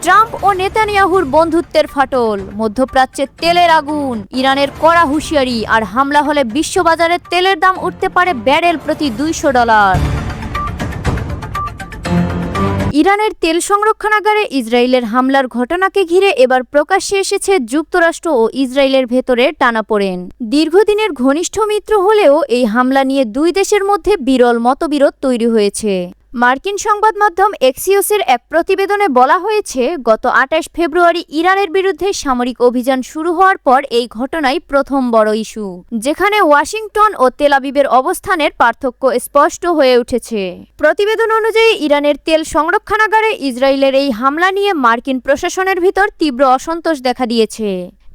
Trump ও নেতানিয়াহুর বন্ধুত্বের ফাটল, মধ্যপ্রাচ্যে তেলের আগুন, ইরানের কড়া হুঁশিয়ারি, আর হামলা হলে বিশ্ববাজারে তেলের দাম উঠতে পারে ব্যারেল প্রতি $200। ইরানের তেল সংরক্ষণাগারে ইসরায়েলের হামলার ঘটনাকে ঘিরে এবার প্রকাশ্যে এসেছে যুক্তরাষ্ট্র ও ইসরায়েলের ভেতরে টানাপোড়েন। দীর্ঘদিনের ঘনিষ্ঠ মিত্র হলেও এই হামলা নিয়ে দুই দেশের মধ্যে বিরল মতবিরোধ তৈরি হয়েছে। মার্কিন সংবাদ মাধ্যম এক্সিওসের এক প্রতিবেদনে বলা হয়েছে, গত 28 ফেব্রুয়ারি ইরানের বিরুদ্ধে সামরিক অভিযান শুরু হওয়ার পর এই ঘটনাই প্রথম বড় ইস্যু, যেখানে ওয়াশিংটন ও তেল আবিবের অবস্থানের পার্থক্য স্পষ্ট হয়ে উঠেছে। প্রতিবেদন অনুযায়ী ইরানের তেল সংরক্ষণাগারে ইসরায়েলের এই হামলা নিয়ে মার্কিন প্রশাসনের ভিতর তীব্র অসন্তোষ দেখা দিয়েছে।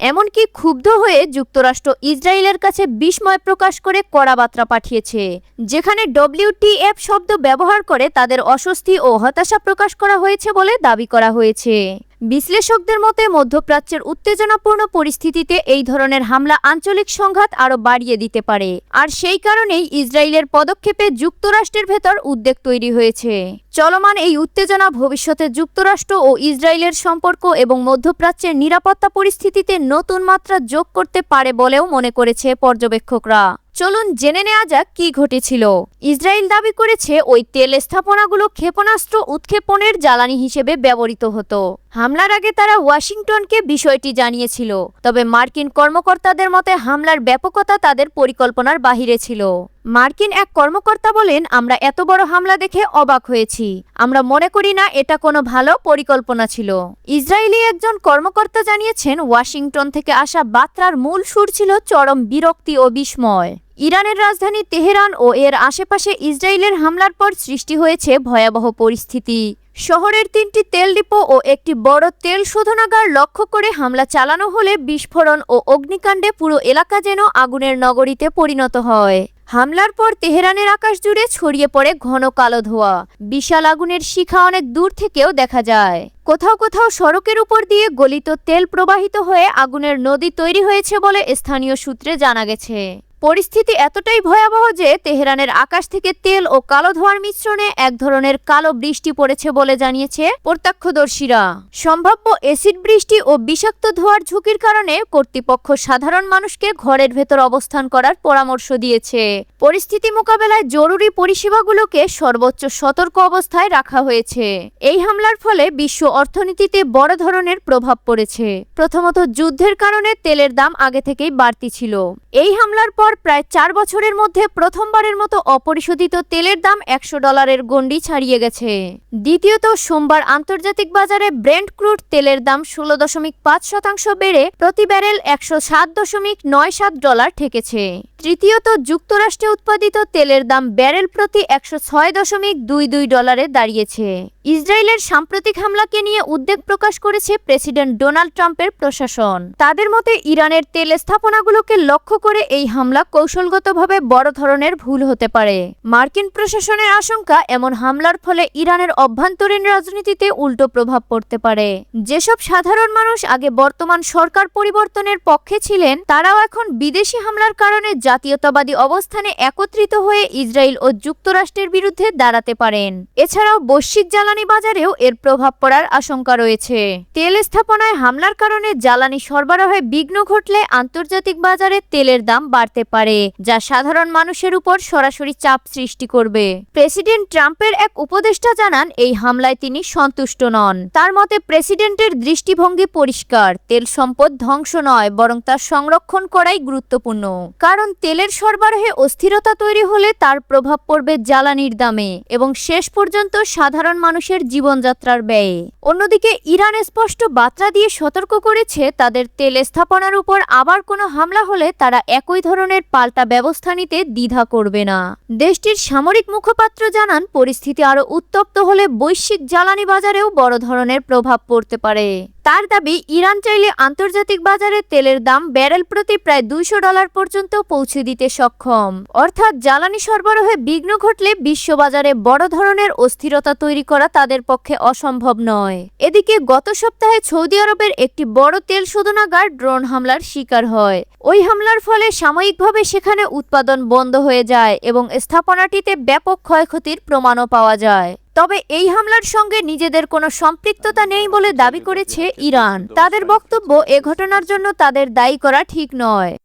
এমনকি ক্ষুব্ধ হয়ে যুক্তরাষ্ট্র ইসরায়েলের কাছে বিস্ময় প্রকাশ করে কড়া বার্তা পাঠিয়েছে, যেখানে WTF শব্দ ব্যবহার করে তাদের অস্বস্তি ও হতাশা প্রকাশ করা হয়েছে বলে দাবি করা হয়েছে। বিশ্লেষকদের মতে, মধ্যপ্রাচ্যের উত্তেজনাপূর্ণ পরিস্থিতিতে এই ধরনের হামলা আঞ্চলিক সংঘাত আরও বাড়িয়ে দিতে পারে, আর সেই কারণেই ইসরায়েলের পদক্ষেপে যুক্তরাষ্ট্রের ভেতর উদ্বেগ তৈরি হয়েছে। চলমান এই উত্তেজনা ভবিষ্যতে যুক্তরাষ্ট্র ও ইসরায়েলের সম্পর্ক এবং মধ্যপ্রাচ্যের নিরাপত্তা পরিস্থিতিতে নতুন মাত্রা যোগ করতে পারে বলেও মনে করেছে পর্যবেক্ষকরা। চলুন জেনে নেওয়া যাক কি ঘটেছিল। ইসরায়েল দাবি করেছে ওই তেল স্থাপনাগুলো ক্ষেপণাস্ত্র উৎক্ষেপণের জ্বালানি হিসেবে ব্যবহৃত হতো। হামলার আগে তারা ওয়াশিংটনকে বিষয়টি জানিয়েছিল, তবে মার্কিন কর্মকর্তাদের মতে হামলার ব্যাপকতা তাদের পরিকল্পনার বাহিরে ছিল। মার্কিন এক কর্মকর্তা বলেন, আমরা এত বড় হামলা দেখে অবাক হয়েছি। আমরা মনে করি না এটা কোনো ভালো পরিকল্পনা ছিল। ইসরায়েলি একজন কর্মকর্তা জানিয়েছেন, ওয়াশিংটন থেকে আসা বার্তার মূল সুর ছিল চরম বিরক্তি ও বিস্ময়। ইরানের রাজধানী তেহরান ও এর আশেপাশে ইসরায়েলের হামলার পর সৃষ্টি হয়েছে ভয়াবহ পরিস্থিতি। শহরের 3টি তেল ডিপো ও একটি বড় তেল শোধনাগার লক্ষ্য করে হামলা চালানো হলে বিস্ফোরণ ও অগ্নিকাণ্ডে পুরো এলাকা যেন আগুনের নগরীতে পরিণত হয়। হামলার পর তেহরানের আকাশ জুড়ে ছড়িয়ে পড়ে ঘন কালো ধোঁয়া। বিশাল আগুনের শিখা অনেক দূর থেকেও দেখা যায়। কোথাও কোথাও সড়কের উপর দিয়ে গলিত তেল প্রবাহিত হয়ে আগুনের নদী তৈরি হয়েছে বলে স্থানীয় সূত্রে জানা গেছে। পরিস্থিতি এতটাই ভয়াবহ যে তেহরানের আকাশ থেকে তেল ও কালো ধোঁয়ার মিশ্রণে এক ধরনের কালো বৃষ্টি পড়েছে বলে জানিয়েছে প্রত্যক্ষদর্শীরা। সম্ভাব্য অ্যাসিড বৃষ্টি ও বিষাক্ত ধোঁয়ার ঝুঁকির কারণে কর্তৃপক্ষ সাধারণ মানুষকে ঘরের ভেতর অবস্থান করার পরামর্শ দিয়েছে। পরিস্থিতি মোকাবেলায় জরুরি পরিষেবাগুলোকে সর্বোচ্চ সতর্ক অবস্থায় রাখা হয়েছে। এই হামলার ফলে বিশ্ব অর্থনীতিতে বড় ধরনের প্রভাব পড়েছে। প্রথমত, যুদ্ধের কারণে তেলের দাম আগে থেকেই বাড়তি ছিল। এই হামলার পর প্রায় 4 বছরের মধ্যে প্রথমবারের মতো অপরিশোধিত তেলের দাম $100 গণ্ডি ছাড়িয়ে গেছে। দ্বিতীয়ত, সোমবার আন্তর্জাতিক বাজারে ব্রেন্ট ক্রুড তেলের দাম 16.5% বেড়ে প্রতি ব্যারেল $107.97 ঠেকেছে। তৃতীয়ত, যুক্তরাষ্ট্রে উৎপাদিত তেলের দাম ব্যারেল প্রতি $106.22 দাঁড়িয়েছে। ইসরায়েলের সাম্প্রতিক হামলাকে নিয়ে উদ্বেগ প্রকাশ করেছে প্রেসিডেন্ট ডোনাল্ড ট্রাম্পের প্রশাসন। তাদের মতে, ইরানের তেল স্থাপনাগুলোকে লক্ষ্য করে এই হামলা কৌশলগতভাবে বড় ধরনের ভুল হতে পারে। মার্কিন প্রশাসনের আশঙ্কা, এমন হামলার ফলে ইরানের অভ্যন্তরীণ রাজনীতিতে উল্টো প্রভাব পড়তে পারে। যেসব সাধারণ মানুষ আগে বর্তমান সরকার পরিবর্তনের পক্ষে ছিলেন, তারাও এখন বিদেশি হামলার কারণে জাতীয়তাবাদী অবস্থানে একত্রিত হয়ে ইসরায়েল ও যুক্তরাষ্ট্রের বিরুদ্ধে দাঁড়াতে পারেন। এছাড়াও বৈশ্বিক জ্বালানি বাজারেও এর প্রভাব পড়ার আশঙ্কা রয়েছে। তেল স্থাপনায় হামলার কারণে জ্বালানি সরবরাহে বিঘ্ন ঘটলে আন্তর্জাতিক বাজারে তেলের দাম বাড়তে পারে, যা সাধারণ মানুষের উপর সরাসরি চাপ সৃষ্টি করবে। প্রেসিডেন্ট ট্রাম্পের এক উপদেষ্টা জানান, এই হামলায় তিনি সন্তুষ্ট নন। তার মতে, প্রেসিডেন্টের দৃষ্টিভঙ্গি পরিষ্কার, তেল সম্পদ ধ্বংস নয়, বরং তা সংরক্ষণ করাই গুরুত্বপূর্ণ। কারণ তেলের সরবরাহে অস্থিরতা তৈরি হলে তার প্রভাব পড়বে জ্বালানির দামে এবং শেষ পর্যন্ত সাধারণ মানুষের জীবনযাত্রার ব্যয়ে। অন্যদিকে ইরান স্পষ্ট বার্তা দিয়ে সতর্ক করেছে, তাদের তেল স্থাপনার উপর আবার কোনো হামলা হলে তারা একই ধরনের পাল্টা ব্যবস্থা নিতে দ্বিধা করবে না। দেশটির সামরিক মুখপাত্র জানান, পরিস্থিতি আরও উত্তপ্ত হলে বৈশ্বিক জ্বালানি বাজারেও বড় ধরনের প্রভাব পড়তে পারে। তার দাবি, ইরান চাইলে আন্তর্জাতিক বাজারে তেলের দাম ব্যারেল প্রতি প্রায় $200 পর্যন্ত পৌঁছে দিতে সক্ষম। অর্থাৎ জ্বালানি সরবরাহে বিঘ্ন ঘটলে বিশ্ববাজারে বড় ধরনের অস্থিরতা তৈরি করা তাদের পক্ষে অসম্ভব নয়। এদিকে গত সপ্তাহে সৌদি আরবের একটি বড় তেল শোধনাগার ড্রোন হামলার শিকার হয়। ওই হামলার ফলে সাময়িকভাবে সেখানে উৎপাদন বন্ধ হয়ে যায় এবং স্থাপনাটিতে ব্যাপক ক্ষয়ক্ষতির প্রমাণও পাওয়া যায়। তবে এই হামলার সঙ্গে নিজেদের কোনো সম্পৃক্ততা নেই বলে দাবি করেছে ইরান। তাদের বক্তব্য, এ ঘটনার জন্য তাদের দায়ী করা ঠিক নয়।